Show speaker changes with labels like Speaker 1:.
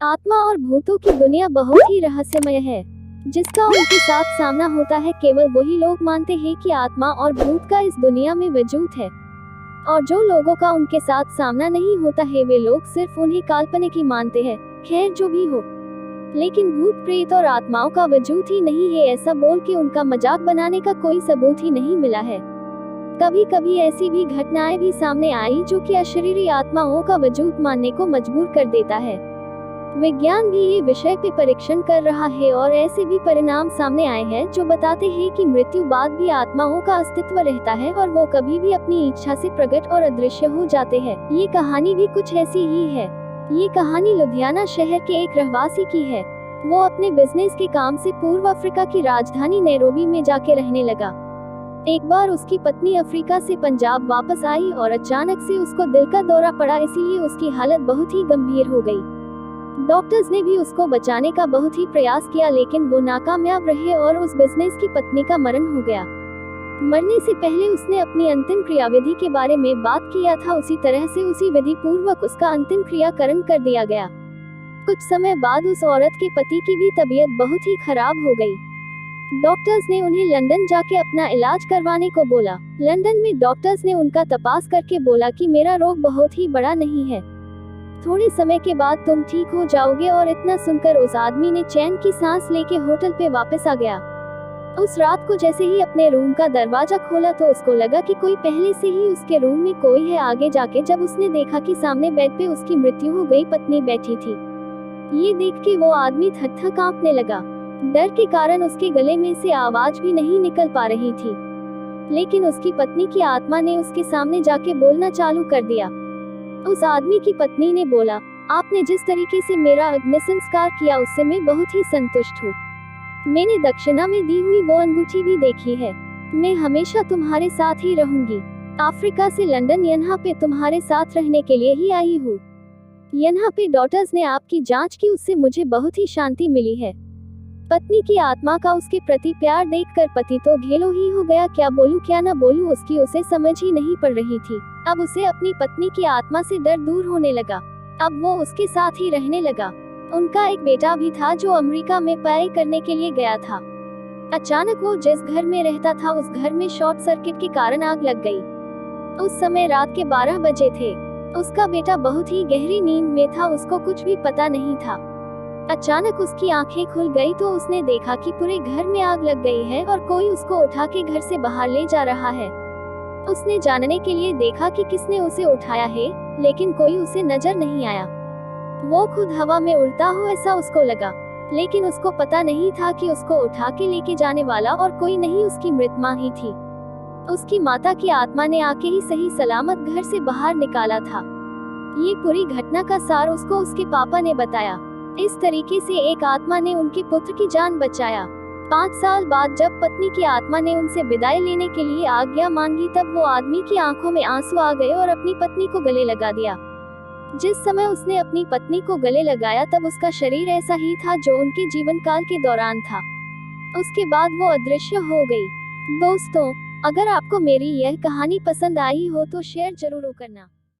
Speaker 1: आत्मा और भूतों की दुनिया बहुत ही रहस्यमय है, जिसका उनके साथ सामना होता है। केवल वही लोग मानते हैं कि आत्मा और भूत का इस दुनिया में वजूद है, और जो लोगों का उनके साथ सामना नहीं होता है वे लोग सिर्फ उन्हें काल्पनिक ही मानते हैं। खैर जो भी हो, लेकिन भूत प्रेत और आत्माओं का वजूद ही नहीं है ऐसा बोल के उनका मजाक बनाने का कोई सबूत ही नहीं मिला है। कभी कभी ऐसी भी घटनाएं भी सामने आई जो कि अशरीरी आत्माओं का वजूद मानने को मजबूर कर देता है। विज्ञान भी ये विषय पे परीक्षण कर रहा है और ऐसे भी परिणाम सामने आए हैं जो बताते हैं कि मृत्यु बाद भी आत्माओं का अस्तित्व रहता है और वो कभी भी अपनी इच्छा से प्रकट और अदृश्य हो जाते हैं। ये कहानी भी कुछ ऐसी ही है। ये कहानी लुधियाना शहर के एक रहवासी की है। वो अपने बिजनेस के काम से पूर्व अफ्रीका की राजधानी नैरोबी में जाके रहने लगा। एक बार उसकी पत्नी अफ्रीका से पंजाब वापस आई और अचानक से उसको दिल का दौरा पड़ा, इसीलिए उसकी हालत बहुत ही गंभीर हो गई। डॉक्टर्स ने भी उसको बचाने का बहुत ही प्रयास किया, लेकिन वो नाकामयाब रहे और उस बिजनेस की पत्नी का मरण हो गया। मरने से पहले उसने अपनी अंतिम क्रियाविधि के बारे में बात किया था, उसी तरह से उसी विधि पूर्वक उसका अंतिम क्रियाकरण कर दिया गया। कुछ समय बाद उस औरत के पति की भी तबीयत बहुत ही खराब हो गई। डॉक्टर्स ने उन्हें लंदन जाके अपना इलाज करवाने को बोला। लंदन में डॉक्टर्स ने उनका तपास करके बोला कि मेरा रोग बहुत ही बड़ा नहीं है, थोड़े समय के बाद तुम ठीक हो जाओगे। और इतना सुनकर उस आदमी ने चैन की सांस लेके होटल पे वापस आ गया। उस रात को जैसे ही अपने रूम का दरवाजा खोला तो उसको लगा कि कोई पहले से ही उसके रूम में कोई है। आगे जाके जब उसने देखा कि सामने बेड पे उसकी मृत्यु हो गई पत्नी बैठी थी। ये देख के वो आदमी थर-थर कांपने लगा। डर के कारण उसके गले में से आवाज भी नहीं निकल पा रही थी, लेकिन उसकी पत्नी की आत्मा ने उसके सामने जाके बोलना चालू कर दिया। उस आदमी की पत्नी ने बोला, आपने जिस तरीके से मेरा अग्नि संस्कार किया उससे मैं बहुत ही संतुष्ट हूँ। मैंने दक्षिणा में दी हुई वो अंगूठी भी देखी है। मैं हमेशा तुम्हारे साथ ही रहूंगी। अफ्रीका से लंदन यहाँ पे तुम्हारे साथ रहने के लिए ही आई हूँ। यहाँ पे डॉक्टर्स ने आपकी जांच की, उससे मुझे बहुत ही शांति मिली है। पत्नी की आत्मा का उसके प्रति प्यार देखकर पति तो घेलो ही हो गया। क्या बोलूं क्या ना बोलूं, उसकी उसे समझ ही नहीं पड़ रही थी। अब उसे अपनी पत्नी की आत्मा से डर दूर होने लगा। अब वो उसके साथ ही रहने लगा। उनका एक बेटा भी था जो अमेरिका में पढ़ाई करने के लिए गया था। अचानक वो जिस घर में रहता था उस घर में शॉर्ट सर्किट के कारण आग लग गई। उस समय रात के 12 बजे थे। उसका बेटा बहुत ही गहरी नींद में था, उसको कुछ भी पता नहीं था। अचानक उसकी आंखें खुल गई तो उसने देखा कि पूरे घर में आग लग गई है और कोई उसको उठा के घर से बाहर ले जा रहा है। उसने जानने के लिए देखा कि किसने उसे उठाया है, लेकिन कोई उसे नजर नहीं आया। वो खुद हवा में उड़ता हो ऐसा उसको लगा, लेकिन उसको पता नहीं था कि उसको उठा के लेके जाने वाला और कोई नहीं उसकी मृत मां ही थी। उसकी माता की आत्मा ने आके ही सही सलामत घर से बाहर निकाला था। ये पूरी घटना का सार उसको उसके पापा ने बताया। इस तरीके से एक आत्मा ने उनके पुत्र की जान बचाया। 5 साल बाद जब पत्नी की आत्मा ने उनसे विदाई लेने के लिए आज्ञा मांगी तब वो आदमी की आंखों में आंसू आ गए और अपनी पत्नी को गले लगा दिया। जिस समय उसने अपनी पत्नी को गले लगाया तब उसका शरीर ऐसा ही था जो उनके जीवन काल के दौरान था। उसके बाद वो अदृश्य हो गई। दोस्तों, अगर आपको मेरी यह कहानी पसंद आई हो तो शेयर जरूर करना।